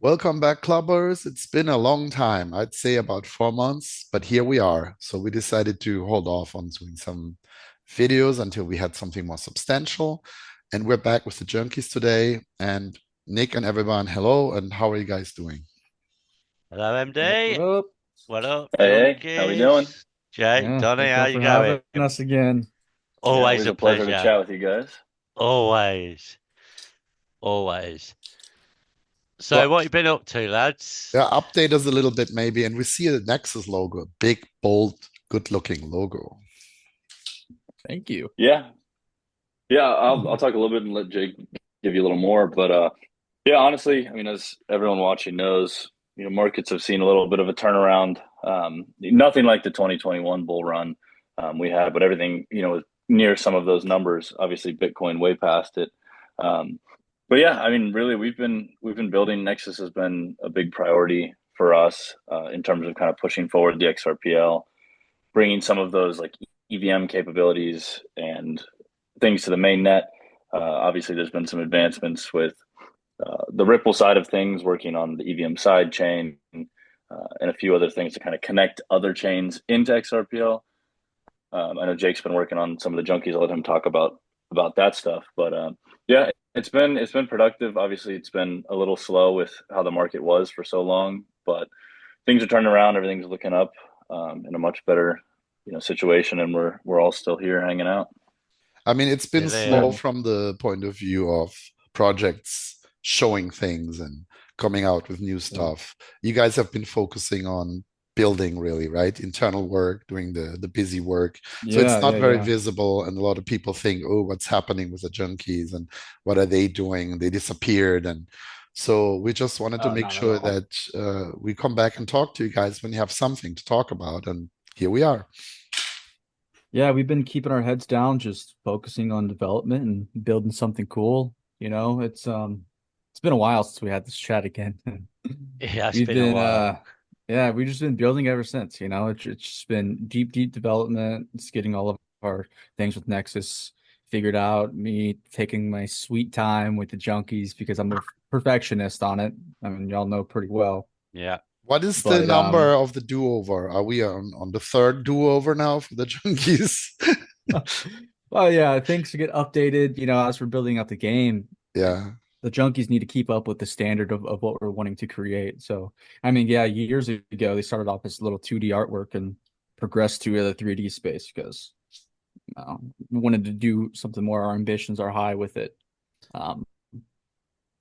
Welcome back, clubbers. It's been a long time, I'd say about 4 months, but here we are. So we decided to hold off on doing some videos until we had something more substantial. And we're back with the Junkies today. And Nick and everyone, hello, and how are you guys doing? Hello, What MD. up? What up, Hey, hey, how we doing? Junkies? Jake, Yeah, Donny, thank how y'all you for having going? us again. Yeah, Always always a a pleasure to pleasure. chat with you guys. Always. Always. So, Well, what you been up to, lads? yeah, update us a little bit maybe. And we see the Nexus logo, big, bold, good-looking logo. Thank you. Yeah, yeah, I'll talk a little bit and let Jake give you a little more. But yeah, honestly, I mean, as everyone watching knows, markets have seen a little bit of a turnaround. Nothing like the 2021 bull run we had, but everything was near some of those numbers. Obviously, Bitcoin way past it. Um, but yeah, I mean, really, we've been building. Nexus has been a big priority for us in terms of kind of pushing forward the XRPL, bringing some of those like EVM capabilities and things to the main net. Obviously, there's been some advancements with the Ripple side of things, working on the EVM side chain, and a few other things to kind of connect other chains into XRPL. I know Jake's been working on some of the junkies. I'll let him talk about that stuff. But yeah, it's been productive. Obviously, it's been a little slow with how the market was for so long, but things are turning around. Everything's looking up in a much better situation, and we're all still here hanging out. I mean, it's been Still here. slow Yeah, from the point of view of projects showing things and coming out with new yeah, stuff. You guys have been focusing on building really, right? Internal work, doing the busy work. So it's yeah, not yeah, very yeah. visible, and a lot of people think, "Oh, what's happening with the junkies and what are they doing? They disappeared." And so we just wanted to Oh, make not at sure all. that we come back and talk to you guys when you have something to talk about. And here we are. Yeah, we've been keeping our heads down, just focusing on development and building something cool. It's been a while since we had this chat again. Yeah, it's We've been a been while. yeah, we've just been building ever since, it's just been deep development. It's getting all of our things with Nexus figured out, me taking my sweet time with the junkies because I'm a perfectionist on it. I mean, y'all know pretty well. Yeah. What is the But number of the do-over? Are we on the third do-over now for the junkies? well, yeah, things to get updated, as we're building out the game. Yeah. The junkies need to keep up with the standard of what we're wanting to create. So, I mean, yeah, years ago they started off as little 2D artwork and progressed to the 3D space because we wanted to do something more. Our ambitions are high with it. Um,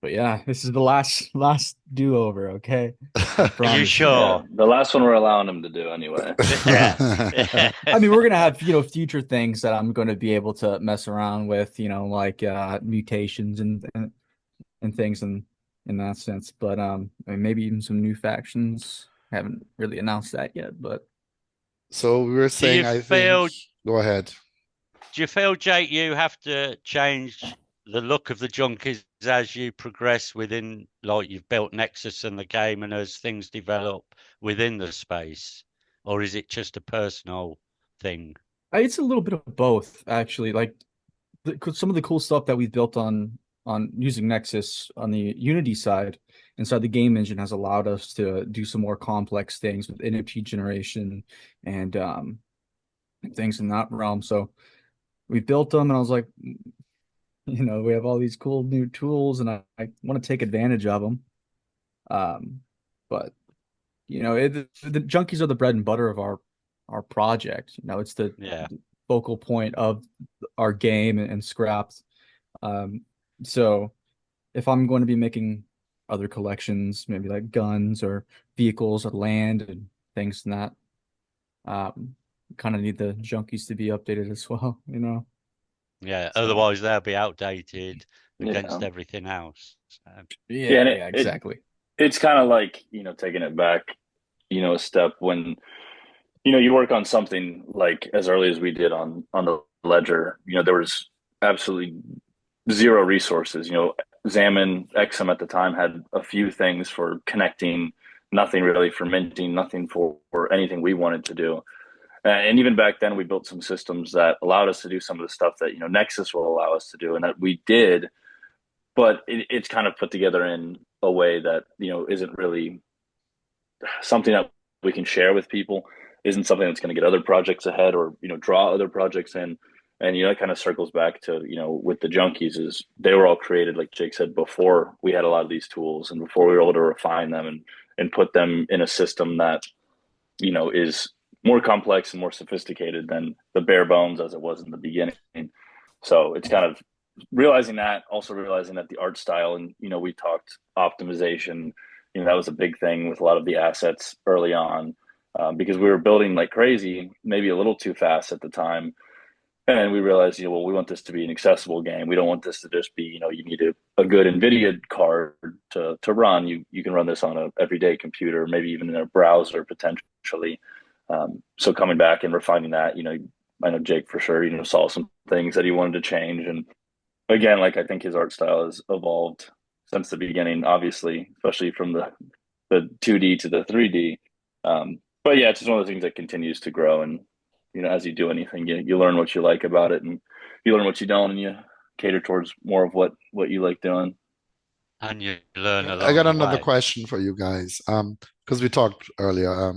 but yeah, this is the last do over. Okay, I Are you promise you. Yeah, sure? the last one we're allowing him to do anyway. Yeah. I mean, we're gonna have future things that I'm going to be able to mess around with, like mutations and things in that sense. But I mean, maybe even some new factions. Haven't really announced that yet, but So we were Do saying, you I think, feel go ahead. Do you feel, Jake, you have to change the look of the junkies as you progress within, like you've built Nexus and the game, and as things develop within the space, or is it just a personal thing? it's a little bit of both actually. Like some of the cool stuff that we've built on using Nexus on the Unity side inside the game engine has allowed us to do some more complex things with NFT generation and things in that realm. So we built them, and I was like, we have all these cool new tools, and I want to take advantage of them. Um, but the junkies are the bread and butter of our project. It's the Yeah, focal point of our game and scraps. Um, so if I'm going to be making other collections, maybe like guns or vehicles or land and things and that, kind of need the junkies to be updated as well. yeah. So Otherwise, they'll be outdated against Yeah, everything else. yeah, yeah, and yeah, exactly. it's kind of like taking it back, a step when you work on something like as early as we did on the ledger. There was absolutely zero resources. Xammon, Exum at the time had a few things for connecting, nothing really for minting, nothing for anything we wanted to do. And even back then, we built some systems that allowed us to do some of the stuff that Nexus will allow us to do, and that we did. But it's kind of put together in a way that, isn't really something that we can share with people, isn't something that's going to get other projects ahead or, draw other projects in. And, it kind of circles back to, with the Junkies, is they were all created, like Jake said, before we had a lot of these tools and before we were able to refine them and put them in a system that, is more complex and more sophisticated than the bare bones as it was in the beginning. So it's kind of realizing that, also realizing that the art style, and, we talked optimization, that was a big thing with a lot of the assets early on, because we were building like crazy, maybe a little too fast at the time. And we realized, well, we want this to be an accessible game. We don't want this to just be, you need a good NVIDIA card to run. You can run this on a everyday computer, maybe even in a browser potentially. So coming back and refining that, I know Jake for sure, saw some things that he wanted to change. And again, like, I think his art style has evolved since the beginning, obviously, especially from the 2D to the 3D. But yeah, it's just one of those things that continues to grow. And, as you do anything, you learn what you like about it, and you learn what you don't, and you cater towards more of what you like doing. And you learn I along got the another way. question for you guys. Because we talked earlier.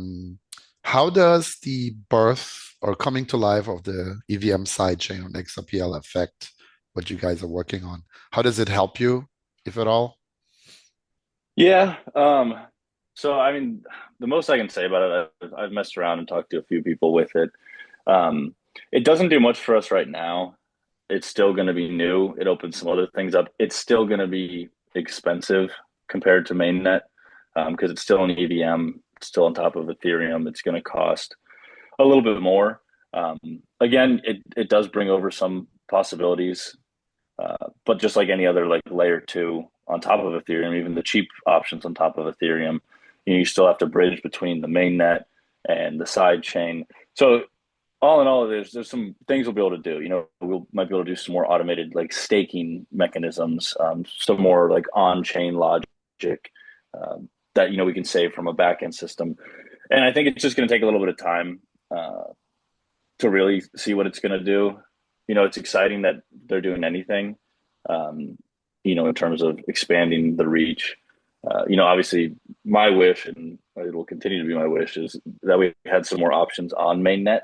How does the birth or coming to life of the EVM sidechain on XRPL affect what you guys are working on? How does it help you, if at all? Yeah. So, I mean, the most I can say about it, I've messed around and talked to a few people with it. It doesn't do much for us right now. It's still going to be new. It opens some other things up. It's still going to be expensive compared to mainnet, because it's still an EVM. It's still on top of Ethereum. It's going to cost a little bit more. Again, it does bring over some possibilities, but just like any other like layer two on top of Ethereum, even the cheap options on top of Ethereum, you still have to bridge between the mainnet and the side chain. So all in all, there's some things we'll be able to do. We might be able to do some more automated like staking mechanisms, some more like on-chain logic, that we can save from a backend system. And I think it's just going to take a little bit of time to really see what it's going to do. It's exciting that they're doing anything, in terms of expanding the reach. Obviously, my wish, and it will continue to be my wish, is that we had some more options on mainnet,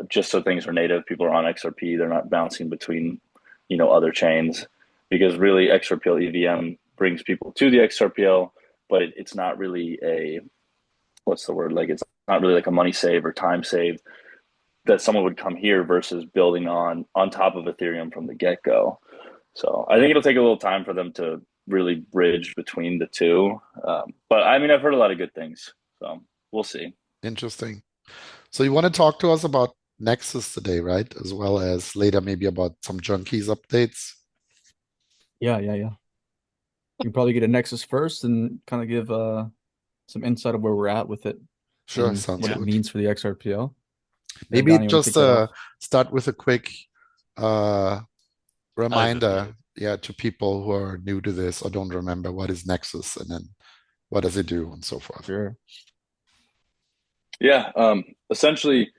just so things are native. People are on XRP; they're not bouncing between, other chains, because really XRPL EVM brings people to the XRPL, but it's not really a, what's the word? Like, it's not really like a money save or time save that someone would come here versus building on top of Ethereum from the get go. So I think it'll take a little time for them to really bridge between the two. But I mean, I've heard a lot of good things, so we'll see. Interesting. So you want to talk to us about Nexus today, right? As well as later maybe about some Junkies updates. Yeah. You probably get a Nexus first and kind of give some insight of where we're at with it Sure, and sounds what it good. means for the XRPL. Maybe Don, you want to just kick that off? start with a quick reminder, Overview. yeah, to people who are new to this or don't remember what is Nexus and then what does it do and so forth. Sure. Yeah, essentially,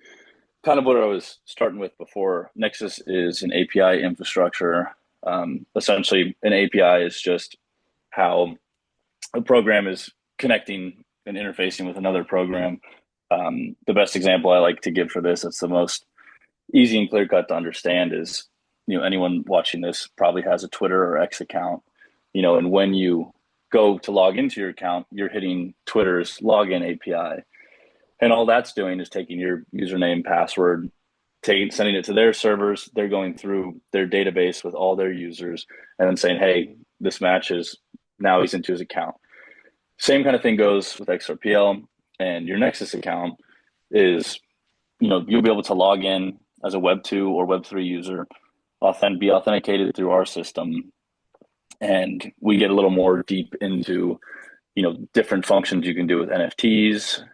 kind of what I was starting with before. Nexus is an API infrastructure. Essentially, an API is just how a program is connecting and interfacing with another program. The best example I like to give for this, it's the most easy and clear cut to understand, is, anyone watching this probably has a Twitter or X account, and when you go to log into your account, you're hitting Twitter's login API. And all that's doing is taking your username, password, sending it to their servers. They're going through their database with all their users and then saying, hey, this matches. Now he's into his account. Same kind of thing goes with XRPL, and your Nexus account is, you'll be able to log in as a Web 2 or Web 3 user, be authenticated through our system. And we get a little more deep into, different functions you can do with NFTs,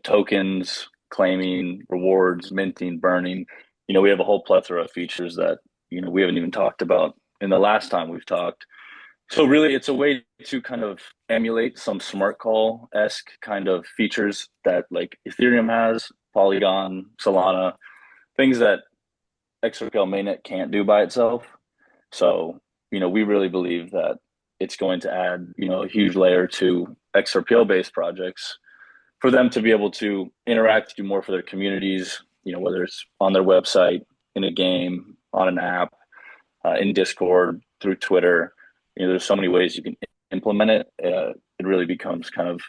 tokens, claiming, rewards, minting, burning. We have a whole plethora of features that, we haven't even talked about in the last time we've talked. So really, it's a way to kind of emulate some smart call-esque kind of features that like Ethereum has, Polygon, Solana, things that XRPL mainnet can't do by itself. So, we really believe that it's going to add, a huge layer to XRPL based projects for them to be able to interact, do more for their communities, whether it's on their website, in a game, on an app, in Discord, through Twitter. There's so many ways you can implement it. It really becomes kind of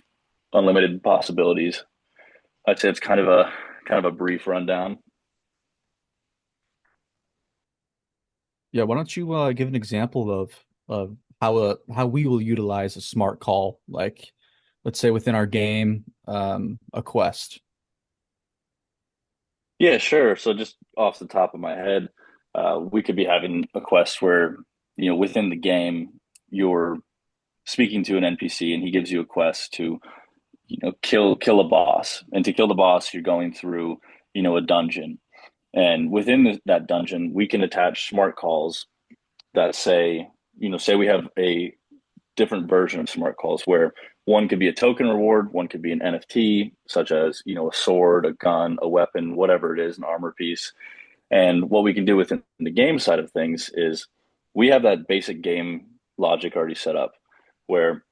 unlimited possibilities. I'd say it's kind of a brief rundown. Yeah, why don't you give an example of how we will utilize a smart call, like let's say within our game, a quest. Yeah, sure. So just off the top of my head, we could be having a quest where, within the game, you're speaking to an NPC and he gives you a quest to, kill a boss. And to kill the boss, you're going through, a dungeon. And within that dungeon, we can attach smart calls that say we have a different version of smart calls where one could be a token reward, one could be an NFT, such as, a sword, a gun, a weapon, whatever it is, an armor piece. And what we can do within the game side of things is we have that basic game logic already set up where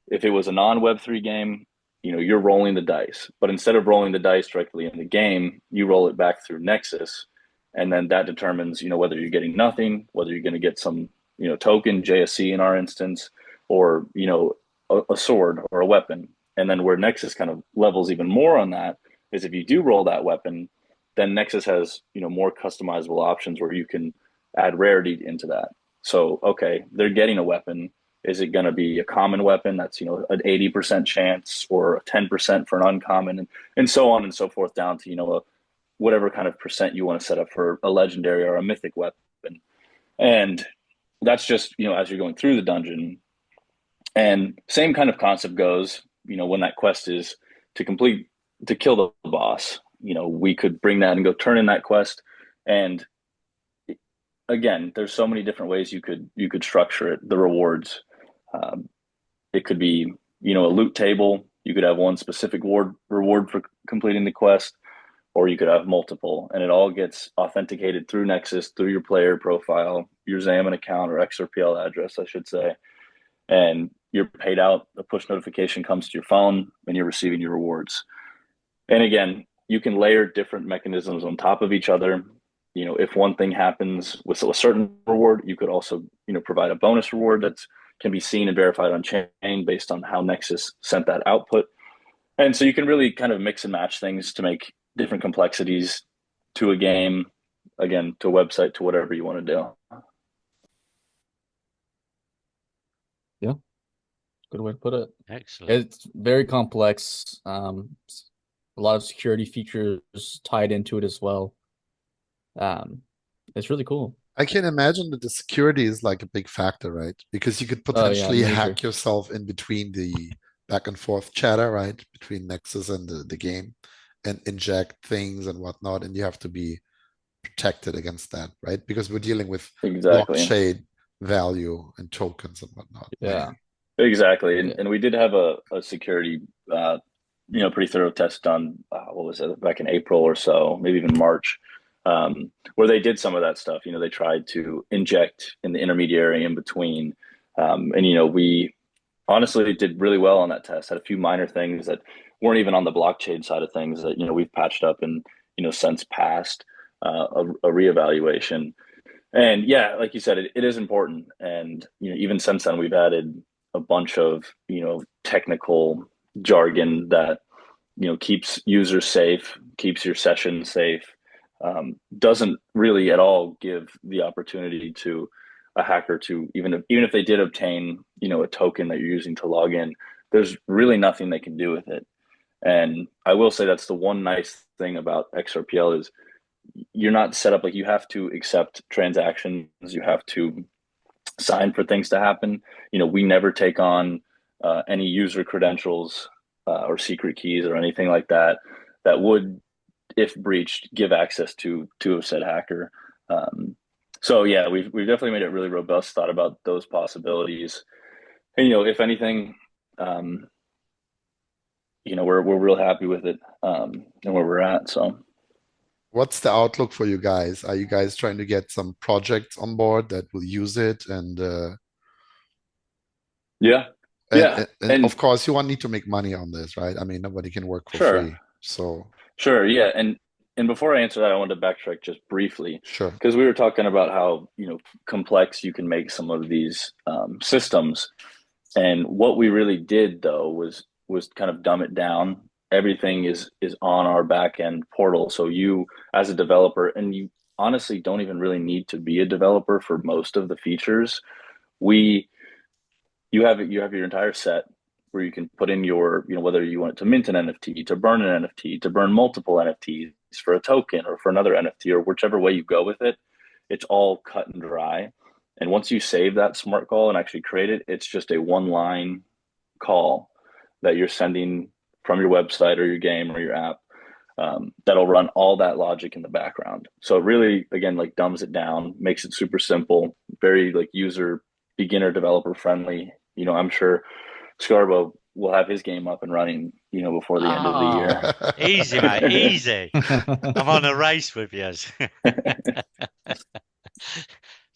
if it was a non Web3 game, you're rolling the dice. But instead of rolling the dice directly in the game, you roll it back through Nexus. And then that determines, whether you're getting nothing, whether you're going to get some, token, JSC in our instance, or, a sword or a weapon. And then where Nexus kind of levels even more on that is if you do roll that weapon, then Nexus has, more customizable options where you can add rarity into that. So, okay, they're getting a weapon. Is it going to be a common weapon that's, an 80% chance or a 10% for an uncommon and so on and so forth down to, whatever kind of percent you want to set up for a legendary or a mythic weapon. And that's just, as you're going through the dungeon. And same kind of concept goes, when that quest is to kill the boss, we could bring that and go turn in that quest. And again, there's so many different ways you could structure it, the rewards. It could be, a loot table. You could have one specific reward for completing the quest, or you could have multiple, and it all gets authenticated through Nexus, through your player profile, your Xamarin account or XRPL address, I should say. And you're paid out, a push notification comes to your phone, and you're receiving your rewards. And again, you can layer different mechanisms on top of each other. If one thing happens with a certain reward, you could also, provide a bonus reward that can be seen and verified on chain based on how Nexus sent that output. And so you can really kind of mix and match things to make different complexities to a game, again, to a website, to whatever you want to do. Yeah, good way to put it. Excellent. It's very complex. A lot of security features tied into it as well. It's really cool. I can imagine that the security is like a big factor, right? Because you could potentially hack yourself in between the back and forth chatter, right? Between Nexus and the game and inject things and whatnot. And you have to be protected against that, right? Because we're dealing with blockchain value and tokens and whatnot. Yeah. Exactly. And we did have a security, pretty thorough test done, what was it, back in April or so, maybe even March, where they did some of that stuff. They tried to inject in the intermediary in between. And, we honestly did really well on that test, had a few minor things that weren't even on the blockchain side of things that, we've patched up and, since passed a reevaluation. And yeah, like you said, it is important. And, even since then, we've added a bunch of, technical jargon that, keeps users safe, keeps your session safe, doesn't really at all give the opportunity to a hacker to, even if they did obtain, a token that you're using to log in, there's really nothing they can do with it. And I will say that's the one nice thing about XRPL is you're not set up like you have to accept transactions, you have to sign for things to happen. We never take on any user credentials or secret keys or anything like that would, if breached, give access to a said hacker. So yeah, we've definitely made it really robust, thought about those possibilities. And if anything, we're real happy with it and where we're at. So what's the outlook for you guys? Are you guys trying to get some projects on board that will use it? And Yeah. And, Yeah. and And of course, you won't need to make money on this, right? I mean, nobody can work for sure. free. So, Sure. Yeah. And before I answer that, I wanted to backtrack just briefly sure. because we were talking about how, complex you can make some of these systems. And what we really did though was kind of dumb it down. Everything is on our back end portal. So you as a developer, and you honestly don't even really need to be a developer for most of the features. We you have your entire set where you can put in your, whether you want it to mint an NFT, to burn an NFT, to burn multiple NFTs for a token or for another NFT, or whichever way you go with it. It's all cut and dry. And once you save that smart call and actually create it, it's just a one line call that you're sending from your website or your game or your app, that'll run all that logic in the background. So it really, again, like dumbs it down, makes it super simple, very like user beginner developer friendly. I'm sure Scarbo will have his game up and running, before the end of the year. Oh, easy, mate, easy. I'm on a race with you. It's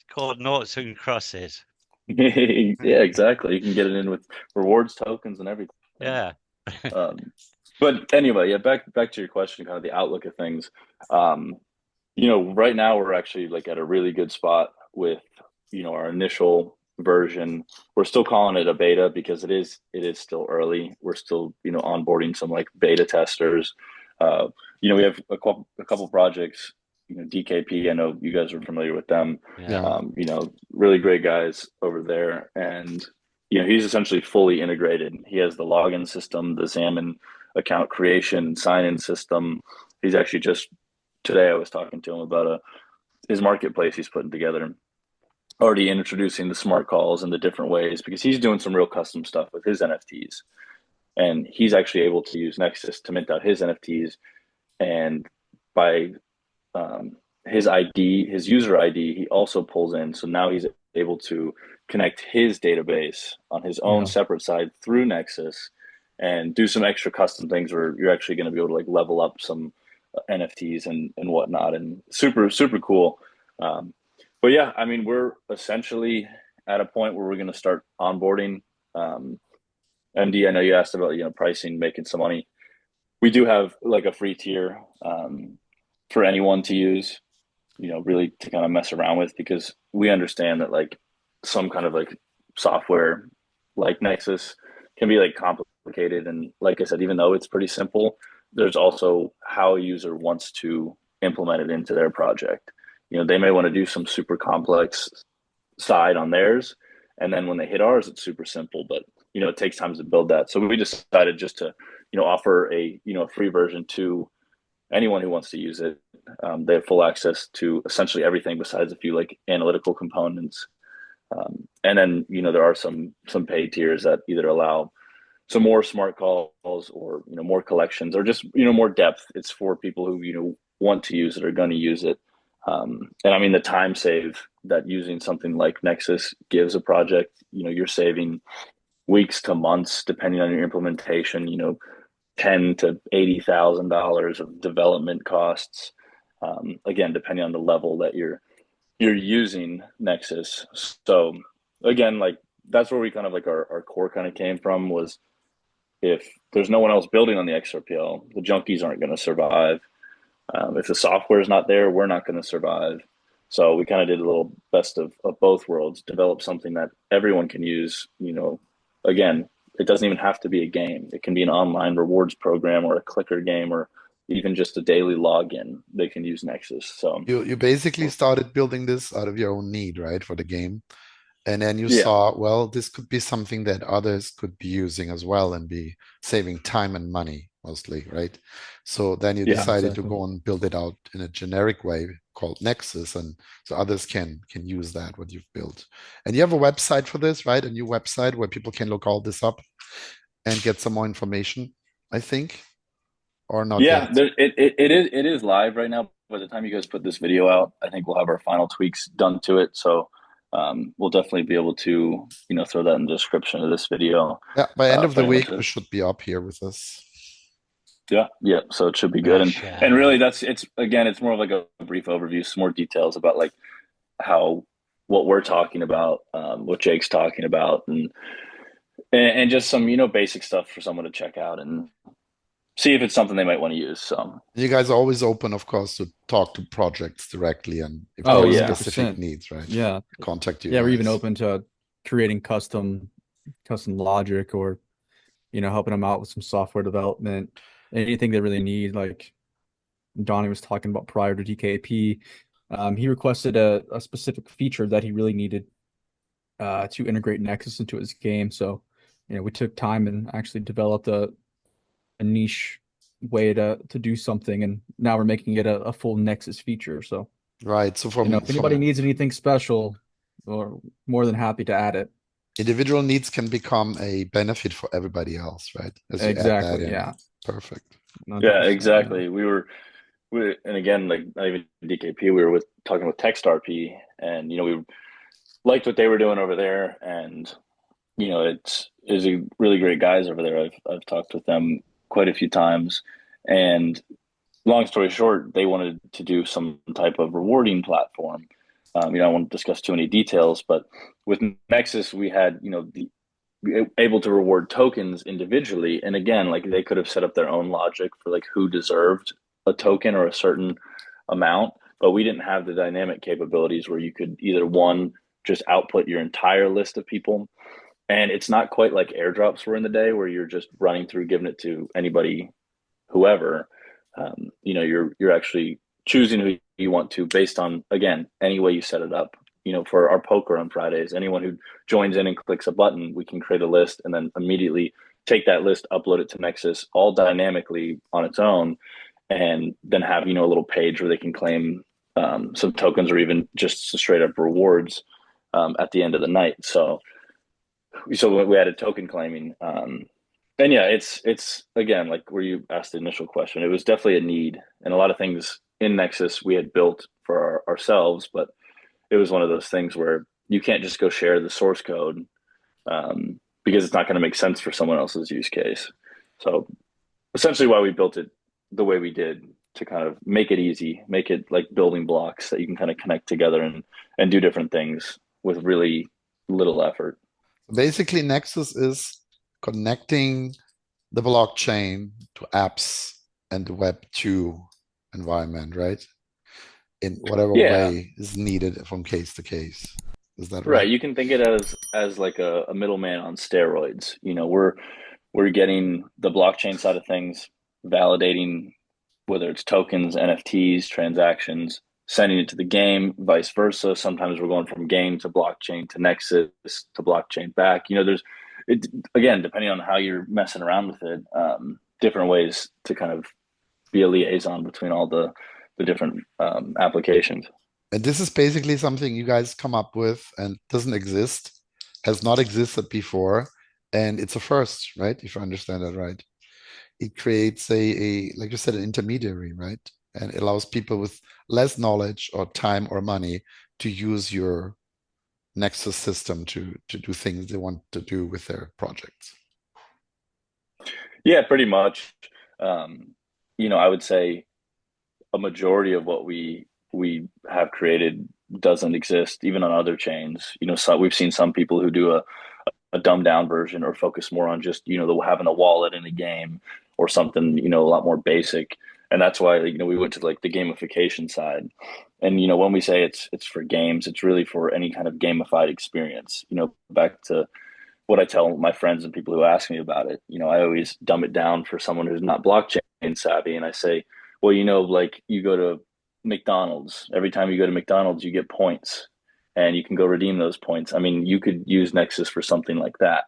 called noughts and crosses. Yeah, exactly. You can get it in with rewards tokens and everything. Yeah. But anyway, yeah, back to your question, kind of the outlook of things. Um, right now we're actually like at a really good spot with, our initial version. We're still calling it a beta because it is still early. We're still, onboarding some like beta testers. Uh, we have a couple projects, DKP. I know you guys are familiar with them. Yeah. Yeah. Really great guys over there. And, he's essentially fully integrated. He has the login system, the Xamarin account creation, sign-in system. He's actually just today I was talking to him about his marketplace he's putting together, already introducing the smart calls and the different ways because he's doing some real custom stuff with his NFTs. And he's actually able to use Nexus to mint out his NFTs. And by his ID, his user ID, he also pulls in. So now he's able to connect his database on his own separate side through Nexus and do some extra custom things where you're actually going to be able to like level up some NFTs and whatnot, and super super cool. But yeah, I mean, we're essentially at a point where we're going to start onboarding. MD, I know you asked about pricing, making some money. We do have like a free tier for anyone to use, really to kind of mess around with because we understand that like some kind of like software like Nexus can be like complicated. And like I said, even though it's pretty simple, there's also how a user wants to implement it into their project. They may want to do some super complex side on theirs. And then when they hit ours, it's super simple, but it takes time to build that. So we decided just to, offer a, free version to anyone who wants to use it. They have full access to essentially everything besides a few like analytical components. And then, there are some paid tiers that either allow some more smart calls or, more collections or just, more depth. It's for people who, want to use it or going to use it. And I mean, the time save that using something like Nexus gives a project, you're saving weeks to months, depending on your implementation, ten to $80,000 of development costs. Again, depending on the level that you're using Nexus. So again, like that's where we kind of like our core kind of came from was if there's no one else building on the XRPL, the junkies aren't going to survive. If the software is not there, we're not going to survive. So we kind of did a little best of both worlds, develop something that everyone can use. Again, it doesn't even have to be a game. It can be an online rewards program or a clicker game or even just a daily login. They can use Nexus. So You basically started building this out of your own need, right, for the game. And then you yeah, saw, well, this could be something that others could be using as well and be saving time and money mostly, right? So then you yeah, decided to Exactly. go and build it out in a generic way called Nexus, and so others can use that what you've built. And you have a website for this, right? A new website where people can look all this up and get some more information, I think, or not yeah. yet. It is live right now. By the time you guys put this video out, I think we'll have our final tweaks done to it. So we'll definitely be able to throw that in the description of this video Yeah, by end of for the anyone week, we to. should be up here with us. Yeah, yeah. So it should be good, and really, Masha. it's more of like a brief overview, some more details about like how what we're talking about, what Jake's talking about, and and just some, basic stuff for someone to check out and see if it's something they might want to use. So, You guys are always open, of course, to talk to projects directly, and if Oh, there are yeah. specific 100%. needs, right? Yeah. Contact you Yeah, we're even guys. open to creating custom logic, or helping them out with some software development, anything they really need. Like Donnie was talking about prior to DKP, he requested a specific feature that he really needed to integrate Nexus into his game. So, we took time and actually developed a niche way to do something, and now we're making it a full Nexus feature. So, Right. So if anybody needs anything special, we're more than happy to add it. individual needs can become a benefit for everybody else, right? As you add that Exactly. in. Yeah. Perfect. Yeah, 100%. Yeah. exactly. And again, like not even DKP, we were talking with TextRP, and we liked what they were doing over there, and it's a really great guys over there. I've talked with them quite a few times, and long story short, they wanted to do some type of rewarding platform. I won't discuss too many details, but with Nexus, we had able to reward tokens individually, and again, like they could have set up their own logic for like who deserved a token or a certain amount, but we didn't have the dynamic capabilities where you could either one just output your entire list of people, and it's not quite like airdrops were in the day where you're just running through giving it to anybody, whoever. You're actually choosing who you want to based on, again, any way you set it up. For our poker on Fridays, anyone who joins in and clicks a button, we can create a list and then immediately take that list, upload it to Nexus, all dynamically on its own, and then have a little page where they can claim some tokens or even just straight up rewards at the end of the night. So we added token claiming. And yeah, it's again, like where you asked the initial question, it was definitely a need, and a lot of things in Nexus we had built for ourselves, but it was one of those things where you can't just go share the source code because it's not going to make sense for someone else's use case. So essentially, why we built it the way we did, to kind of make it easy, make it like building blocks that you can kind of connect together and do different things with really little effort. Basically, Nexus is connecting the blockchain to apps and the Web 2 environment, right? In whatever Yeah, way is needed from case to case. Is that right. right? You can think it as like a middleman on steroids. We're getting the blockchain side of things, validating whether it's tokens, NFTs, transactions, sending it to the game, vice versa. Sometimes we're going from game to blockchain to Nexus to blockchain back. There's it again, depending on how you're messing around with it, different ways to kind of be a liaison between all the different applications. And this is basically something you guys come up with and doesn't exist, has not existed before, and it's a first, right? If I understand that right. It creates like you said, an intermediary, right? And it allows people with less knowledge or time or money to use your Nexus system to do things they want to do with their projects. Yeah, pretty much. I would say a majority of what we have created doesn't exist even on other chains. So we've seen some people who do a dumbed down version or focus more on just having a wallet in a game or something a lot more basic. And that's why we went to like the gamification side. And when we say it's for games, it's really for any kind of gamified experience. Back to what I tell my friends and people who ask me about it. I always dumb it down for someone who's not blockchain savvy, and I say, well, like you go to McDonald's. Every time you go to McDonald's, you get points, and you can go redeem those points. I mean, you could use Nexus for something like that,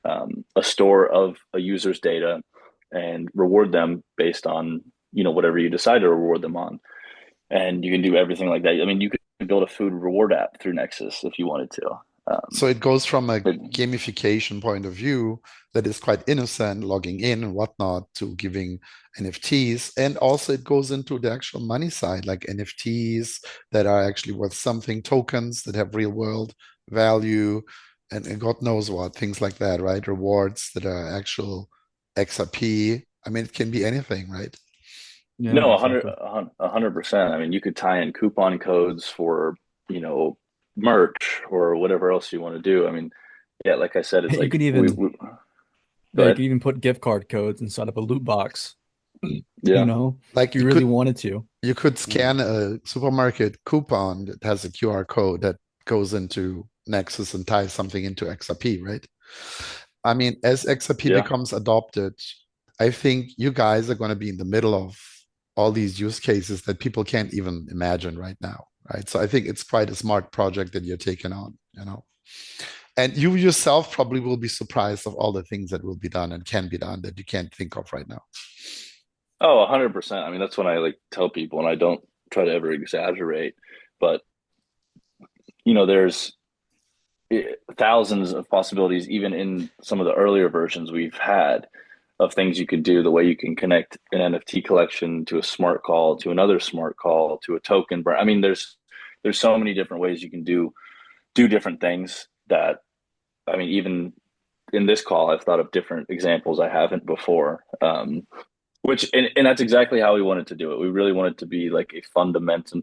a store of a user's data, and reward them based on whatever you decide to reward them on, and you can do everything like that. I mean, you could build a food reward app through Nexus if you wanted to. So it goes from a But gamification point of view that is quite innocent, logging in and whatnot, to giving NFTs. And also it goes into the actual money side, like NFTs that are actually worth something, tokens that have real world value, and God knows what, things like that, right? Rewards that are actual XRP. I mean, it can be anything, right? Yeah, no, exactly. 100%. I mean, you could tie in coupon codes for, you know, merch or whatever else you want to do. I mean, yeah, like I said, it's You like could even go yeah, you ahead. could even put gift card codes inside of a loot box, Yeah. if Like you really wanted to. you could Mhm. scan a supermarket coupon that has a QR code that goes into Nexus and ties something into XRP, right? I mean, as XRP Yeah. becomes adopted, I think you guys are going to be in the middle of all these use cases that people can't even imagine right now, right? So I think it's quite a smart project that you're taking on, you know. And you yourself probably will be surprised of all the things that will be done and can be done that you can't think of right now. Oh, 100%. I mean, that's when I like tell people, and I don't try to ever exaggerate, but there's thousands of possibilities, even in some of the earlier versions we've had of things you could do, the way you can connect an NFT collection to a smart call, to another smart call, to a token brand. I mean, there's so many different ways you can do different things that, I mean, even in this call, I've thought of different examples I haven't before. Which and that's exactly how we wanted to do it. We really wanted to be like a fundamental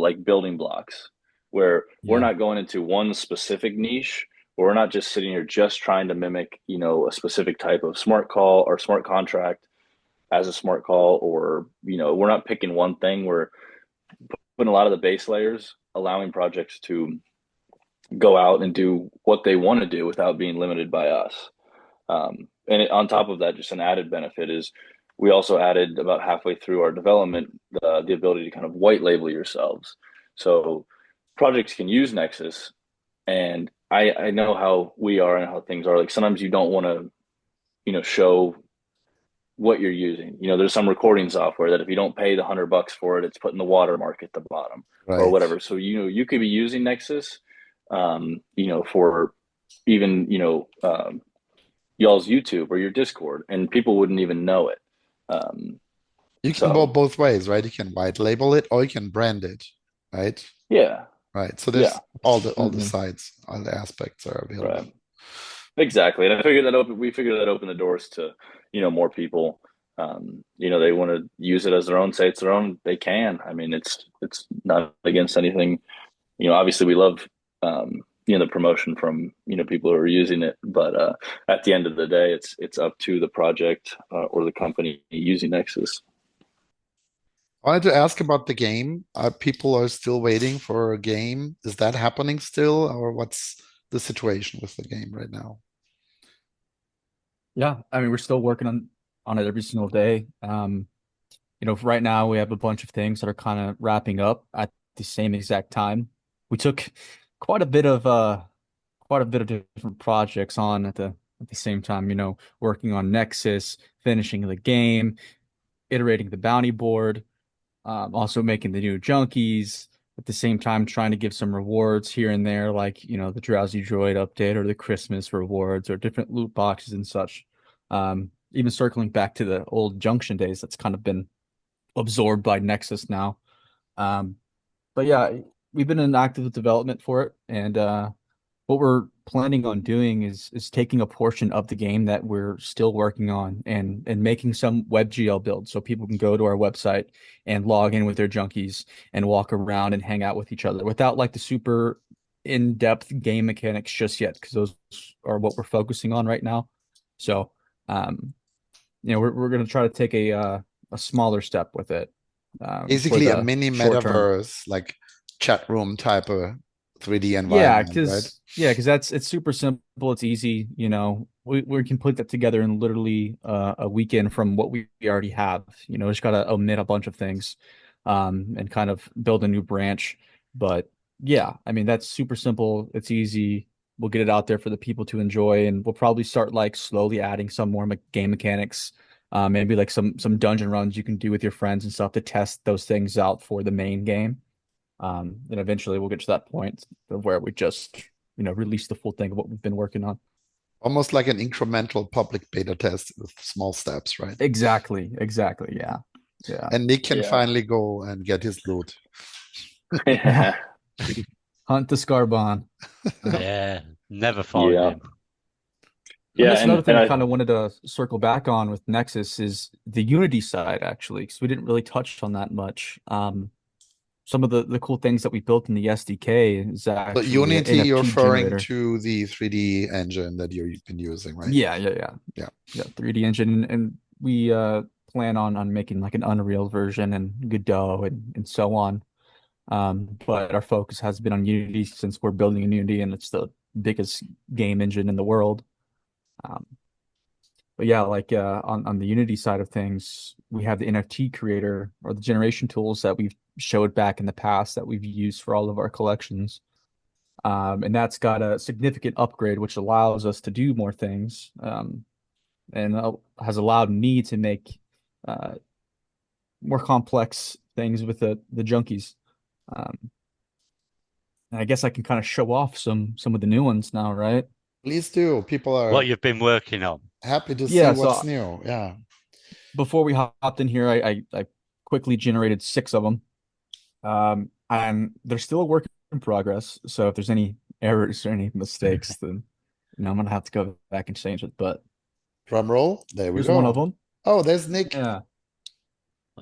like building blocks where we're Yeah. not going into one specific niche. We're not just sitting here just trying to mimic, a specific type of smart call or smart contract as a smart call, or we're not picking one thing. We're putting a lot of the base layers, allowing projects to go out and do what they want to do without being limited by us. On top of that, just an added benefit is we also added about halfway through our development the ability to kind of white label yourselves. So projects can use Nexus, and I know how we are and how things are. Like sometimes you don't want to, show what you're using. There's some recording software that if you don't pay the $100 for it, it's putting the watermark at the bottom or Right. whatever. So you could be using Nexus, for even y'all's YouTube or your Discord, and people wouldn't even know it. Um, You can go so both ways, right? You can white label it or you can brand it, right? yeah, Right. So yeah, there's all the Hmm. sides, all the aspects are right, available. exactly. And I figured that we figured that opened the doors to more people. They want to use it as their own, say it's their own. They can. I mean, it's not against anything. Obviously we love the promotion from people who are using it, but at the end of the day, it's up to the project or the company using Nexus. I wanted to ask about the game. People are still waiting for a game. Is that happening still, or what's the situation with the game right now? Yeah, I mean, we're still working on it every single day. Right now we have a bunch of things that are kind of wrapping up at the same exact time. We took quite a bit of quite a bit of different projects on at the same time, working on Nexus, finishing the game, iterating the bounty board, also making the new junkies, at the same time trying to give some rewards here and there, like, the Drowsy Droid update or the Christmas rewards or different loot boxes and such. Even circling back to the old Junction days, that's kind of been absorbed by Nexus now. Um, but yeah, we've been in active development for it, and what we're planning on doing is taking a portion of the game that we're still working on and making some WebGL builds so people can go to our website and log in with their junkies and walk around and hang out with each other without like the super in-depth game mechanics just yet, because those are what we're focusing on right now. So, um, we're gonna try to take a smaller step with it for Basically, a the mini short term. metaverse, like chat room type of 3D Yeah, environment, right? because it's super simple. It's easy. We can put that together in literally a weekend from what we already have. Just gotta omit a bunch of things, and kind of build a new branch. But yeah, I mean that's super simple. It's easy. We'll get it out there for the people to enjoy, and we'll probably start like slowly adding some more game mechanics. Maybe like some dungeon runs you can do with your friends and stuff to test those things out for the main game. And eventually we'll get to that point of where we just, release the full thing of what we've been working on. Almost like an incremental public beta test with small steps, right? Exactly. Exactly. Yeah. Yeah. And Nick can Yeah. finally go and get his loot. Yeah. Yeah. Hunt the Scarbon. Yeah, never find Yeah. him. And Yeah. that's another thing And I I, kind of wanted to circle back on with Nexus is the Unity side, actually, because we didn't really touch on that much. some of the cool things that we built in the SDK is But actually an Unity, you're NFT referring generator. to the 3D engine that you've been using, right? Yeah. 3D engine, and we plan on making like an Unreal version and Godot and so on. But our focus has been on Unity since we're building in Unity and it's the biggest game engine in the world. Um, but yeah, like on the Unity side of things, we have the NFT creator or the generation tools that we've showed back in the past that we've used for all of our collections. And that's got a significant upgrade, which allows us to do more things, and has allowed me to make uh, more complex things with the junkies. Um, and I guess I can kind of show off some of the new ones now, right? Please do. People are What you've been working on. happy to see Yeah, what's so new. Yeah. before we hopped in here, I quickly generated 6 of them. And they're still a work in progress. So if there's any errors or any mistakes, then I'm gonna have to go back and change it. But Drum roll. There we here's one of go. them. Oh, there's Nick. Yeah.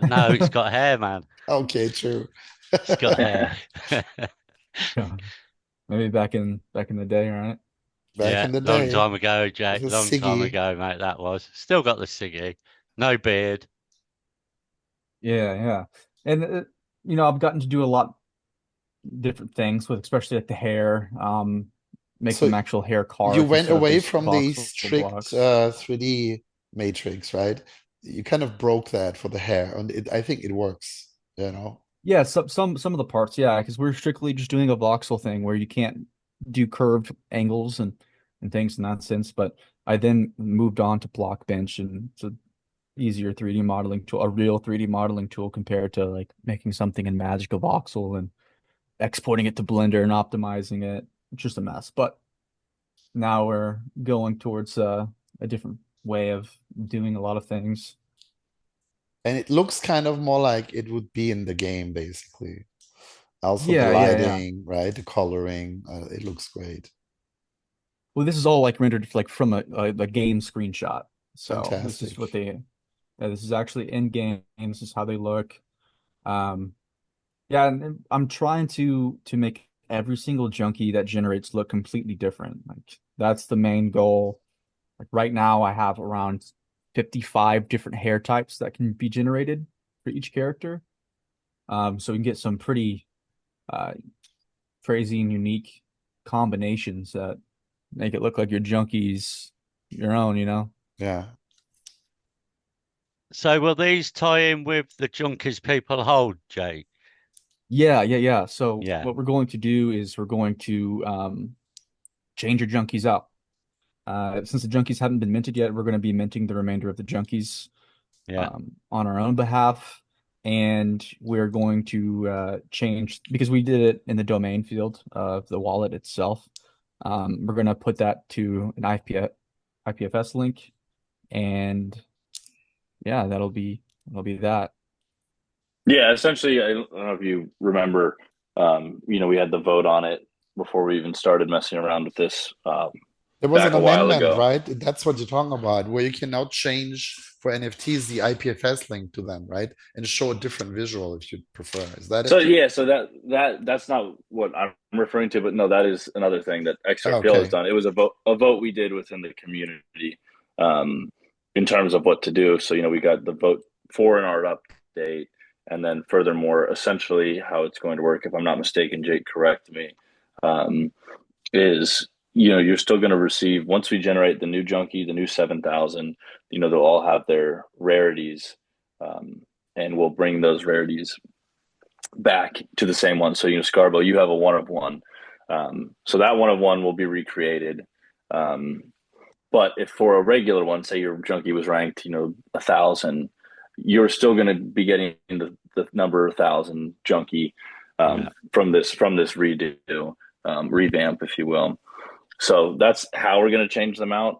No, it's got hair, man. Okay, true. It's got hair. Yeah. Maybe back in the day, right? Back Yeah, in the long day, time ago, with Jake. a Long time Siggy. ago, mate. That was. Still got the ciggy. No beard. Yeah. And I've gotten to do a lot different things with especially like the hair, make So some actual hair you cards went instead of away just from the voxel strict blocks. 3D matrix, right? You kind of broke that for the hair, and I think it works, you know? Yeah, some of the parts, yeah, because we're strictly just doing a voxel thing where you can't do curved angles and things in that sense. But I then moved on to Block Bench, and it's a easier 3D modeling tool, a real 3D modeling tool compared to like making something in Magic of Voxel and exporting it to Blender and optimizing it. It's just a mess. But now we're going towards a different way of doing a lot of things. And it looks kind of more like it would be in the game, basically. Also the Yeah. lighting, right? The coloring, it looks great. Well, this is all like rendered like from a game screenshot. So this is Fantastic. what this is actually in game. This is how they look. Um, yeah, and I'm trying to make every single junkie that generates look completely different. Like that's the main goal. Like right now, I have around 55 different hair types that can be generated for each character. So we can get some pretty uh, crazy and unique combinations that make it look like your junkies your own. Yeah. So will these tie in with the Junkies people hold, Jake? Yeah. So Yeah, what we're going to do is we're going to change your junkies out. Since the junkies haven't been minted yet, we're going to be minting the remainder of the junkies yeah. on our own behalf. And we're going to change, because we did it in the domain field of the wallet itself. We're going to put that to an IPFS link. And yeah, that'll be that. Yeah, essentially, I don't know if you remember, we had the vote on it before we even started messing around with this There was an back a while amendment, ago. right? That's what you're talking about, where you can now change for NFTs the IPFS link to them, right? And show a different visual if you prefer. Is that So it? yeah, so that's not what I'm referring to, but no, that is another thing that XRPL has Okay. done. It was a vote we did within the community um, in terms of what to do. So we got the vote for an art update, and then furthermore, essentially how it's going to work. If I'm not mistaken, Jake, correct me. Um, is you're still going to receive once we generate the new junkie, the new 7,000. They'll all have their rarities, and we'll bring those rarities back to the same one. So, Scarborough, you have a one of one. So that one of one will be recreated. But if for a regular one, say your junkie was ranked, 1,000, you're still going to be getting the number 1,000 junkie Yeah. from this redo, revamp, if you will. So that's how we're going to change them out.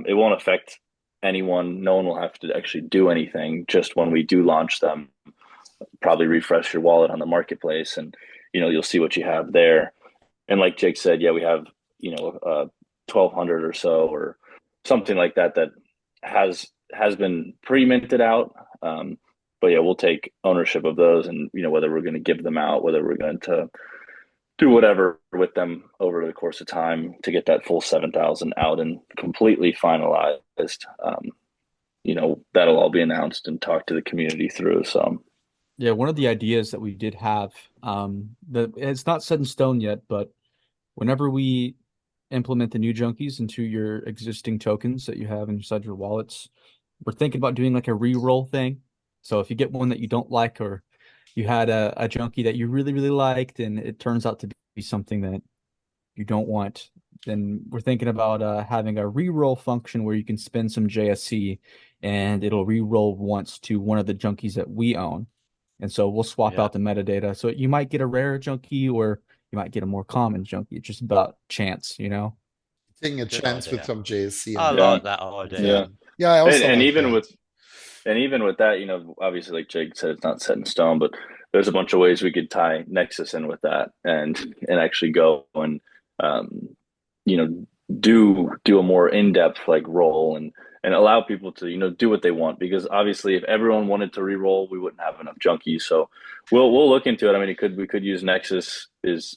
It won't affect anyone. No one will have to actually do anything. Just when we do launch them, probably refresh your wallet on the marketplace, and you'll see what you have there. And like Jake said, yeah, we have 1,200 or so, or something like that has been pre-minted out. but yeah, we'll take ownership of those, and whether we're going to give them out, whether we're going to do whatever with them over the course of time to get that full 7,000 out and completely finalized. That'll all be announced and talked to the community through. So Yeah, one of the ideas that we did have, that it's not set in stone yet, but whenever we implement the new junkies into your existing tokens that you have inside your wallets, we're thinking about doing like a re-roll thing. So if you get one that you don't like, or you had a junkie that you really, really liked, and it turns out to be something that you don't want, then we're thinking about having a re-roll function where you can spend some JSC and it'll re-roll once to one of the junkies that we own. And so we'll swap out the metadata. So you might get a rare junkie, or you might get a more common junkie. It's just about chance, Taking a Good chance with idea. some JSC. I like that idea. Yeah, I also and like even that. with that, obviously, like Jake said, it's not set in stone, but there's a bunch of ways we could tie Nexus in with that and actually go and do a more in-depth like roll and allow people to do what they want, because obviously if everyone wanted to re-roll, we wouldn't have enough junkies. So we'll look into it. I mean, we could use Nexus is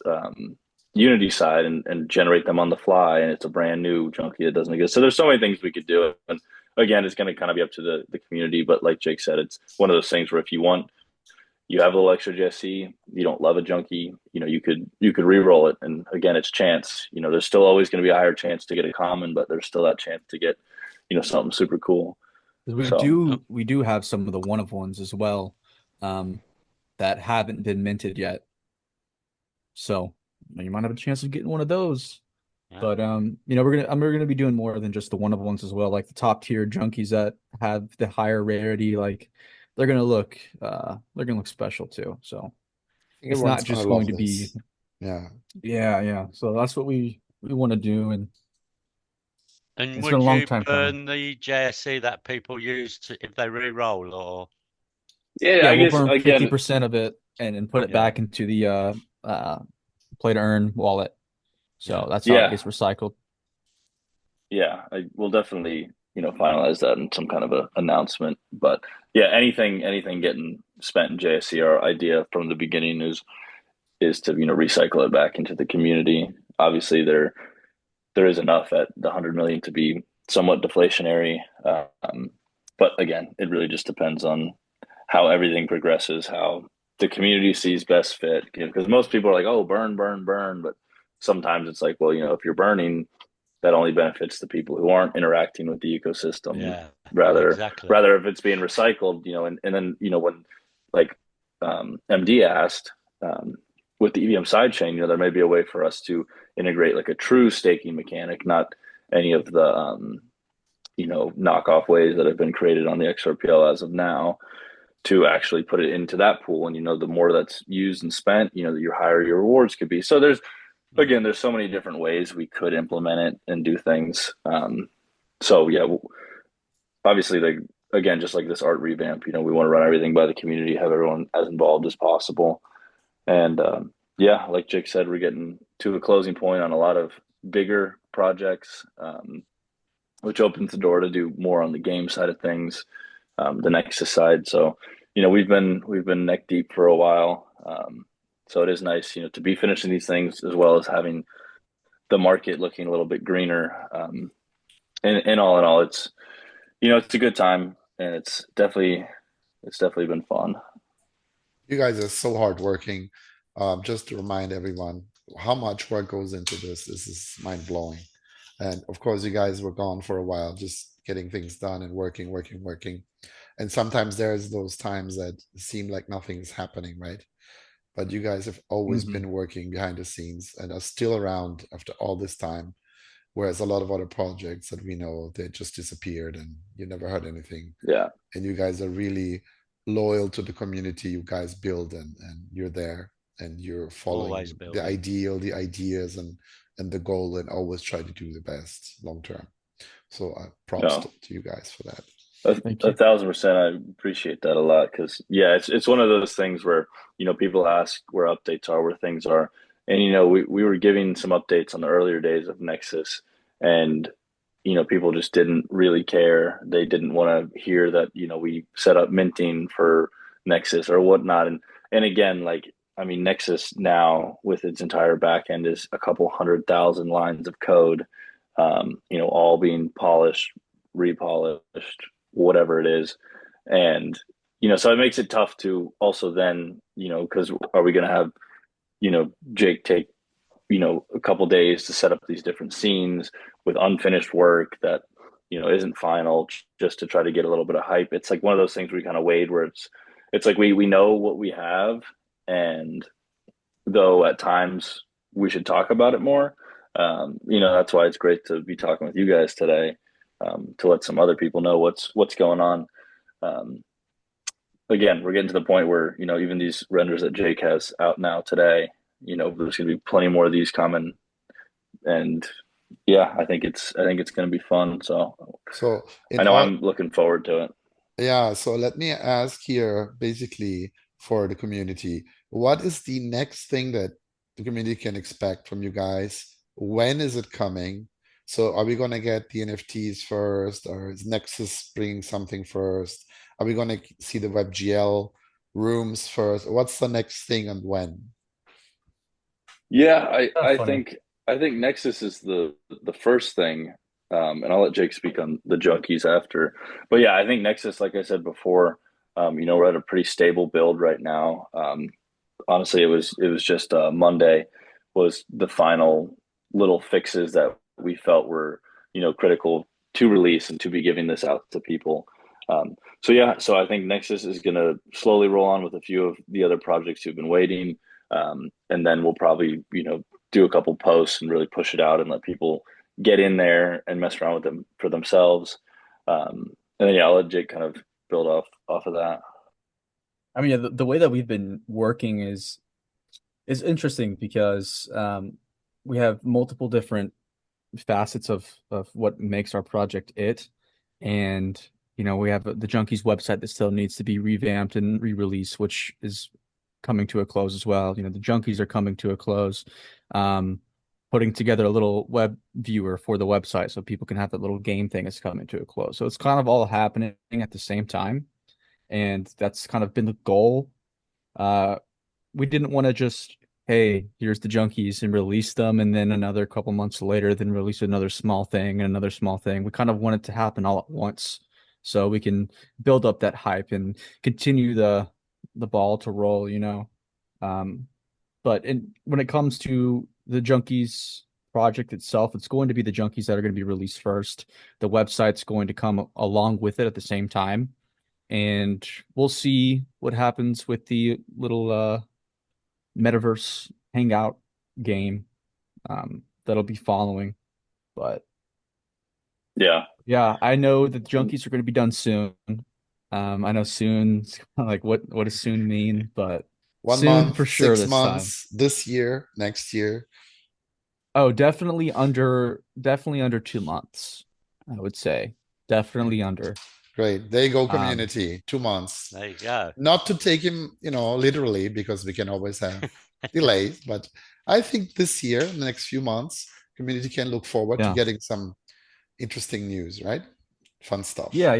Unity side and generate them on the fly, and it's a brand new junkie that doesn't exist. So there's so many things we could do, and again, it's going to kind of be up to the community. But like Jake said, it's one of those things where if you have a little extra JSC, you don't love a junkie, you could re-roll it. And again, it's chance. There's still always going to be a higher chance to get a common, but there's still that chance to get, something super cool. We do have some of the one of ones as well, that haven't been minted yet. So you might have a chance of getting one of those. Yeah. But we're gonna be doing more than just the one of ones as well, like the top tier junkies that have the higher rarity, like they're gonna look special too. So it's not just going to be yeah. So that's what we want to do, and it's been a long time burn the JSC that people use if they re-roll, or I we'll guess burn again 50% of it and put it back into the play to earn wallet. So that's how it gets recycled. Yeah, we'll definitely finalize that in some kind of a announcement. But yeah, anything getting spent in JSC, our idea from the beginning is to recycle it back into the community. Obviously, there is enough at the 100 million to be somewhat deflationary, but again, it really just depends on how everything progresses, how the community sees best fit. Because most people are like, "Oh, burn, burn, burn," but sometimes it's like, well, if you're burning, that only benefits the people who aren't interacting with the ecosystem. Yeah, rather exactly. if it's being recycled, and then when like MD asked, with the EVM sidechain, there may be a way for us to integrate like a true staking mechanic, not any of the knockoff ways that have been created on the XRPL as of now, to actually put it into that pool. And the more that's used and spent, the higher your rewards could be. So there's so many different ways we could implement it and do things. So yeah, obviously, again, just like this art revamp, we want to run everything by the community, have everyone as involved as possible. And like Jake said, we're getting to a closing point on a lot of bigger projects, which opens the door to do more on the game side of things, the Nexus side. So, we've been neck deep for a while. So it is nice, to be finishing these things as well as having the market looking a little bit greener. And all in all, it's a good time, and it's definitely been fun. You guys are so hardworking. Just to remind everyone how much work goes into this. This is mind blowing. And of course, you guys were gone for a while, just getting things done and working. And sometimes there's those times that seem like nothing's happening, right? But you guys have always been working behind the scenes and are still around after all this time. Whereas a lot of other projects that we know, they just disappeared and you never heard anything. Yeah. And you guys are really loyal to the community you guys build, and you're there and you're following the ideal, the ideas and the goal, and always try to do the best long term. So props to you guys for that. 1,000%. I appreciate that a lot, because it's one of those things where people ask where updates are, where things are, and we were giving some updates on the earlier days of Nexus, and people just didn't really care. They didn't want to hear that, we set up minting for Nexus or whatnot. And again, like, I mean, Nexus now with its entire backend is a couple 100,000 lines of code, all being polished, repolished, whatever it is. And, so it makes it tough to also then, because are we going to have, Jake take, a couple days to set up these different scenes with unfinished work that, isn't final, just to try to get a little bit of hype. It's like one of those things we kind of weighed where it's like we know what we have, and though at times we should talk about it more. That's why it's great to be talking with you guys today, to let some other people know what's going on. Again, we're getting to the point where, even these renders that Jake has out now today, there's going to be plenty more of these coming, and yeah, I think it's going to be fun. So I know I'm looking forward to it. Yeah, so let me ask here, basically, for the community, what is the next thing that the community can expect from you guys? When is it coming? So are we going to get the NFTs first, or is Nexus bringing something first? Are we going to see the WebGL rooms first? What's the next thing and when? Yeah, I Funny. think Nexus is the first thing, and I'll let Jake speak on the Junkies after. But yeah, I think Nexus, like I said before, we're at a pretty stable build right now. Honestly, it was just Monday was the final little fixes that we felt were critical to release and to be giving this out to people. So yeah, so I think Nexus is going to slowly roll on with a few of the other projects who've been waiting, and then we'll probably do a couple posts and really push it out and let people get in there and mess around with them for themselves. And then yeah, I'll let Jake kind of build off of that. I mean, yeah, the way that we've been working is interesting because we have multiple different facets of what makes our project it. And, we have the Junkies website that still needs to be revamped and re-released, which is coming to a close as well. The Junkies are coming to a close. Putting together a little web viewer for the website so people can have that little game thing is coming to a close. So it's kind of all happening at the same time. And that's kind of been the goal. We didn't want to just, hey, here's the Junkies and release them, and then another couple months later, then release another small thing and another small thing. We kind of want it to happen all at once so we can build up that hype and continue the ball to roll, But when it comes to the Junkies project itself, it's going to be the Junkies that are going to be released first. The website's going to come along with it at the same time. And we'll see what happens with the little metaverse hangout game that'll be following. But yeah, I know that the Junkies are going to be done soon. I know soon, like what does soon mean? But 1 month, for sure 6 months, this time. this year, next year? Oh, definitely under 2 months, I would say. Definitely under. Great. There you go, community. 2 months. There you go. Not to take him, literally, because we can always have delays, but I think this year, in the next few months, community can look forward to Yeah. getting some interesting news, right? Fun stuff. Yeah.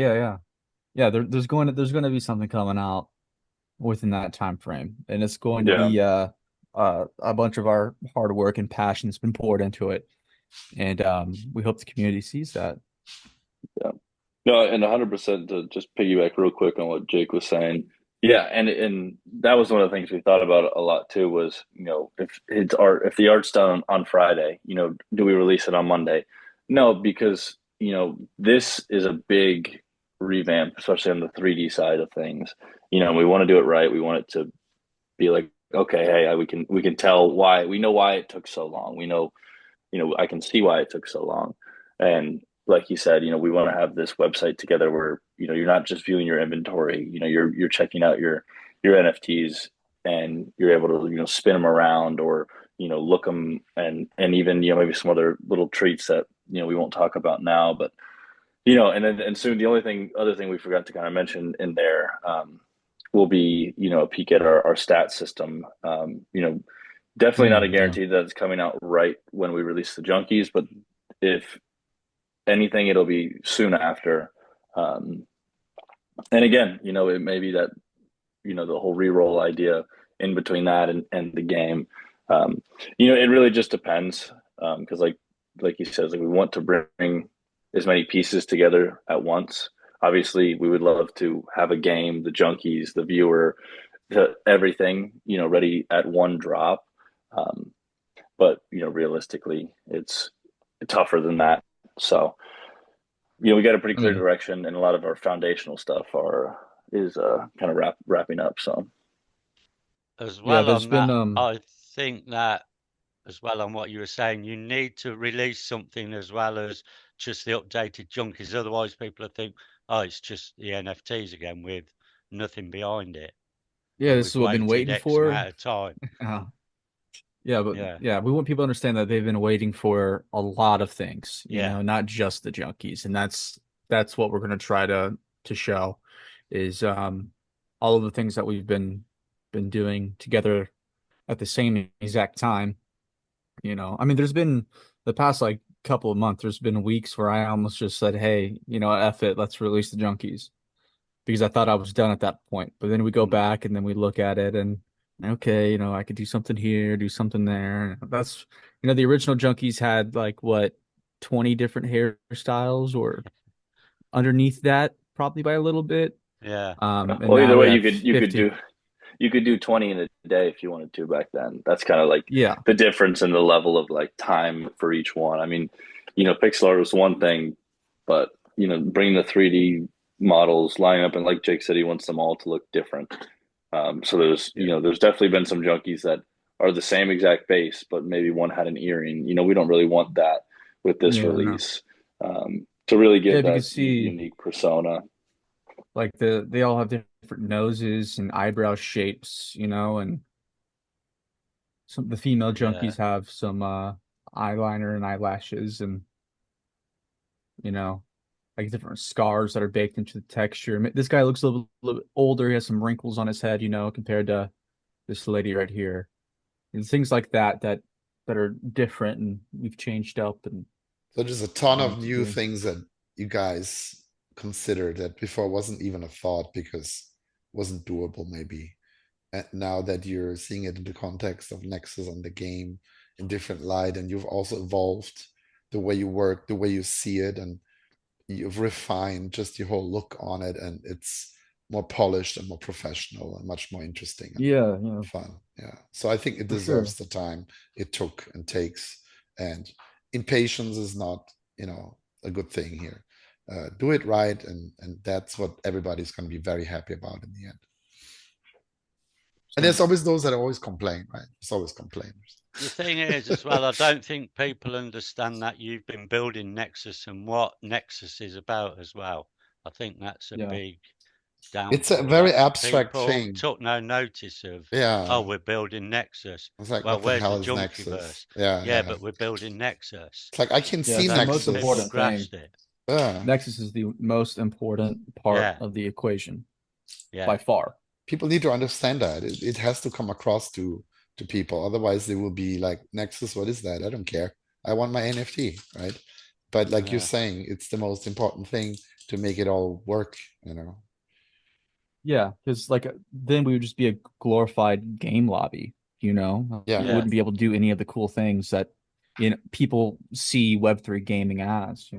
There's going to be something coming out within that time frame, and it's going to be a bunch of our hard work and passion has been poured into it, and we hope the community sees that. Yeah. No, and 100% to just piggyback real quick on what Jake was saying. Yeah, and that was one of the things we thought about a lot too was, if the art's done on Friday, do we release it on Monday? No, because, this is a big revamp, especially on the 3D side of things. We want to do it right. We want it to be like, okay, hey, we can tell why, we know why it took so long. We know, I can see why it took so long. And like you said, we want to have this website together where, you're not just viewing your inventory, you're checking out your NFTs, and you're able to, spin them around or, look them, and even, maybe some other little treats that, we won't talk about now, but, and soon the other thing we forgot to kind of mention in there, will be, a peek at our stat system. Definitely not a guarantee that it's coming out right when we release the Junkies, but if anything, it'll be soon after. And again, it may be that, the whole reroll idea in between that and the game. It really just depends. Because like you said, like we want to bring as many pieces together at once. Obviously, we would love to have a game, the junkies, the viewer, everything, ready at one drop. But realistically, it's tougher than that. So, we got a pretty I clear mean, direction, and a lot of our foundational stuff is kind of wrapping up. So, As yeah, well there's on been that, I think that as well on what you were saying, you need to release something as well as just the updated junkies. Otherwise, people will think, oh, it's just the NFTs again with nothing behind it. yeah, And this we've is what I've been waited waiting X for. amount of time. Yeah, but Yeah, yeah, we want people to understand that they've been waiting for a lot of things, yeah, not just the junkies. And that's what we're going to try to show is all of the things that we've been doing together at the same exact time. I mean, there's been the past like couple of months, there's been weeks where I almost just said, "Hey, F it, let's release the junkies." Because I thought I was done at that point. But then we go mm, back and then we look at it and okay, I could do something here, do something there. That's the original Junkies had like what 20 different hairstyles or underneath that probably by a little bit. yeah, And well, now either we way, have you could 50. do 20 in a day if you wanted to back then. That's kind of like Yeah. the difference in the level of like time for each one. I mean, pixel art was one thing, but bringing the 3D models, lining up, and like Jake said, he wants them all to look different. So there's Yeah. there's definitely been some junkies that are the same exact base, but maybe one had an earring. We don't really want that with this Yeah, no. release. To really Yeah, give if you can that see unique persona. like they all have different noses and eyebrow shapes, and the female yeah, junkies have some eyeliner and eyelashes and you know like different scars that are baked into the texture. This guy looks a little bit older. He has some wrinkles on his head, compared to this lady right here. And things like that are different, and we've changed up and So there's a ton of wanted to new do. things that you guys considered that before wasn't even a thought because it wasn't doable maybe. And now that you're seeing it in the context of Nexus and the game in different light, and you've also evolved the way you work, the way you see it, and you've refined just your whole look on it, and it's more polished and more professional and much more interesting and Yeah, yeah, fun. Yeah. So I think it for deserves sure. the time it took and takes. And impatience is not, a good thing here. Do it right, and that's what everybody's going to be very happy about in the end. And So there's always those that always complain, right? There's always complainers. the thing is, as well, I don't think people understand that you've been building Nexus and what Nexus is about as well. I think that's a yeah, big It's a downfall very that abstract people thing. took no notice of. Oh, Yeah. we're building Nexus. It's like, Well, what the where's the hell is Nexus? Junkiverse? Yeah, Yeah, yeah. but we're building Nexus. It's like I can yeah. I see It's the don't most think people Nexus. important thing. grasped it. Yeah. Nexus is the most important part Yeah, of the equation by yeah, far. People need to understand that. It has to come across to people. Otherwise, they will be like, Nexus, what is that? I don't care. I want my NFT, right? But like you're yeah, saying, it's the most important thing to make it all work. Yeah, because like then we would just be a glorified game lobby, We Yeah. yeah, wouldn't be able to do any of the cool things that people see Web3 gaming as.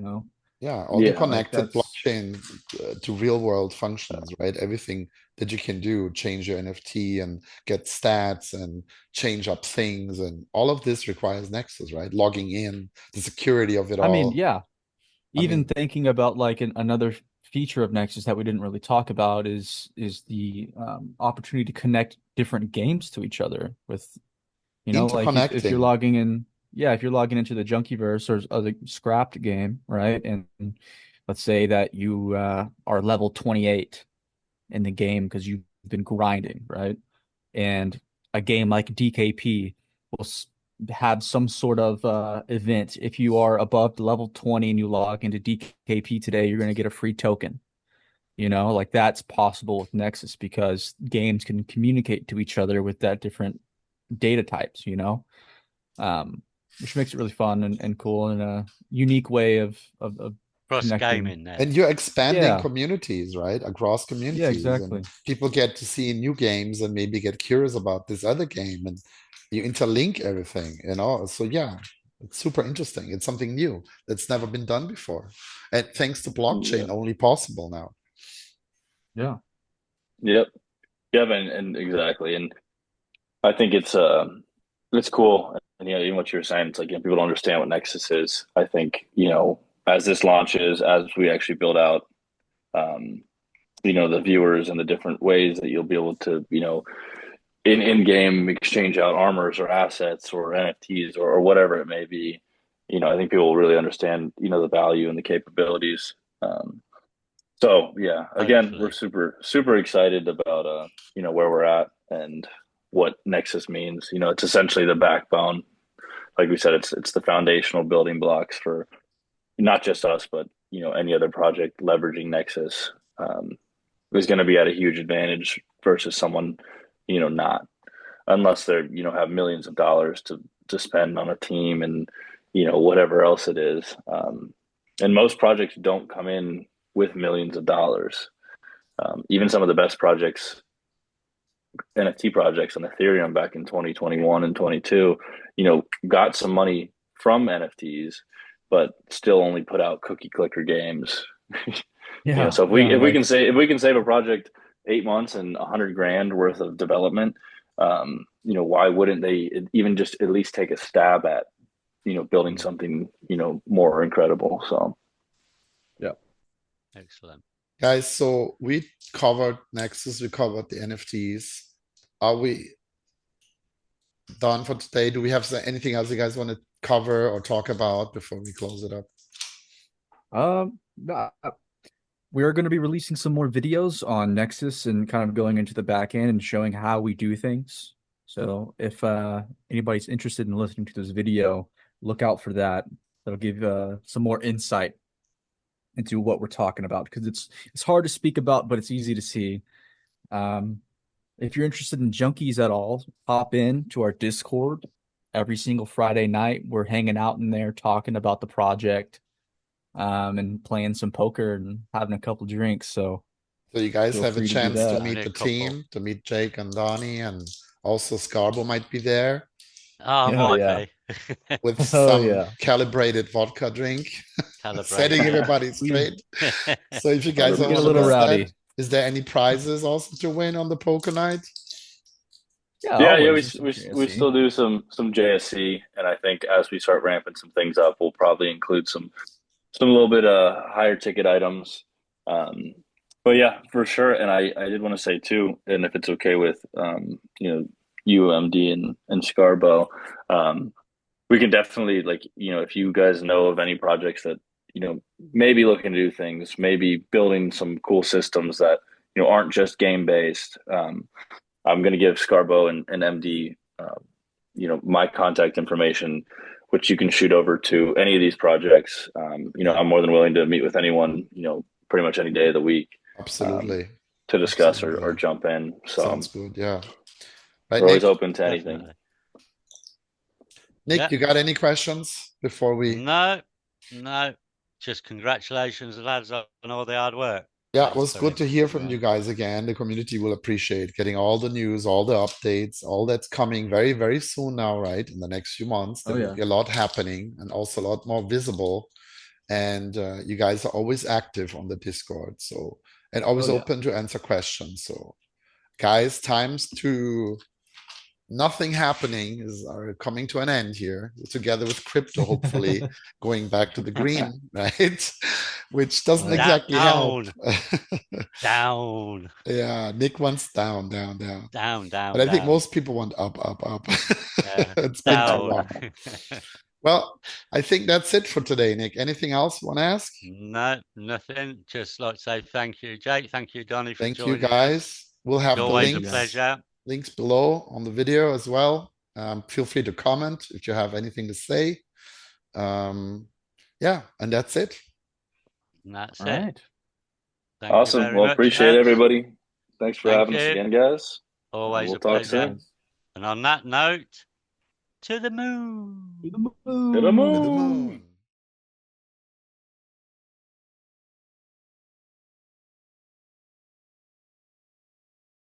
Yeah, all the Yeah. Like connected that's blockchain to real world functions, right? Everything that you can do, change your NFT and get stats and change up things, and all of this requires Nexus, right? Logging in, the security of it I mean, all. yeah, I even mean, thinking about like another feature of Nexus that we didn't really talk about is the opportunity to connect different games to each other with like if you're interconnecting. logging in, yeah, if you're logging into the Junkieverse or the Scrapped game, right? And let's say that you are level 28 in the game because you've been grinding, right? And a game like DKP will have some sort of event. If you are above level 20 and you log into DKP today, you're going to get a free token. Like that's possible with Nexus because games can communicate to each other with that different data types. Um, which makes it really fun and cool and a unique way of Cross connecting. gaming there. And you're expanding Yeah. communities, right? Across Yeah, communities. exactly. And people get to see new games and maybe get curious about this other game and you interlink everything, you know? So yeah, it's super interesting. It's something new that's never been done before. And thanks to blockchain, only possible now. Yeah. Yep. Yep. And exactly. And I think it's cool. And even what you were saying, it's like, people don't understand what Nexus is. I think, as this launches, as we actually build out, um, the viewers and the different ways that you'll be able to, in game exchange out armors or assets or NFTs or whatever it may be. I think people will really understand, the value and the capabilities. So yeah, again, we're super excited about where we're at and what Nexus means. It's essentially the backbone. Like we said, it's the foundational building blocks for not just us, but any other project leveraging Nexus is going to be at a huge advantage versus someone not, unless they're have millions of dollars to spend on a team and whatever else it is. And most projects don't come in with millions of dollars. Even some of the best projects, NFT projects on Ethereum back in 2021 and 22, got some money from NFTs, but still only put out cookie clicker games. Yeah. So if we can save a project 8 months and 100 grand worth of development, why wouldn't they even just at least take a stab at building something more incredible? So yeah. Excellent. Guys, so we covered Nexus, we covered the NFTs. Are we done for today? Do we have anything else you guys want to cover or talk about before we close it up? We are going to be releasing some more videos on Nexus and kind of going into the back end and showing how we do things. So if anybody's interested in listening to this video, look out for that. That'll give some more insight into what we're talking about, because it's hard to speak about, but it's easy to see. If you're interested in Junkies at all, hop in to our Discord every single Friday night. We're hanging out in there talking about the project, and playing some poker and having a couple drinks. So you guys feel have a free to do chance to that. meet the team, to meet Jake and Donnie, and also Scarbo might be there Oh, Oh, might yeah. be. with Oh, some yeah. calibrated vodka drink, setting Calibrate. everybody straight. So if you guys We are get a one of little us, rowdy. is there any prizes also to win on the poker night? yeah, always we there's some we JSC. still do some JSC, and I think as we start ramping some things up, we'll probably include some little bit higher ticket items. But yeah, for sure. And I did want to say too, and if it's okay with UMD and Scarbo, we can definitely, like, if you guys know of any projects that maybe looking to do things, maybe building some cool systems that aren't just game based. I'm going to give Scarbo and MD my contact information, which you can shoot over to any of these projects. I'm more than willing to meet with anyone, pretty much any day of the week, Absolutely. to discuss or Absolutely. jump in. So Sounds good. Yeah. Right, we're always Nick? open to anything. Definitely. Nick, Yeah. you got any questions before we? No. Just congratulations, lads, on all the hard work. Yeah, it was good to hear from Yeah. you guys again. The community will appreciate getting all the news, all the updates, all that's coming very, very soon now, right? In the next few months, there will be a lot happening and also a lot more visible. And you guys are always active on the Discord, so, and always open to answer questions. So, guys, times to nothing happening are coming to an end here, together with crypto, hopefully going back to the green, right? Which doesn't exactly help. Down. Yeah, Nick wants down. But I think most people want up. It's been too long. Well, I think that's it for today, Nick. Anything else you want to ask? No, nothing. Just like to say thank you, Jake. Thank you, Donnie, for Thank you, joining us. guys. We'll have the Always a pleasure. links below on the video as well. Feel free to comment if you have anything to say. Yeah, and that's it. And that's All it. right. Thank you Awesome. very Well, much, appreciate lads. everybody. Thanks for Thank having us you. again, guys. Always We'll a talk pleasure. soon. And on that note, To the moon. To the To the moon. To the moon. moon.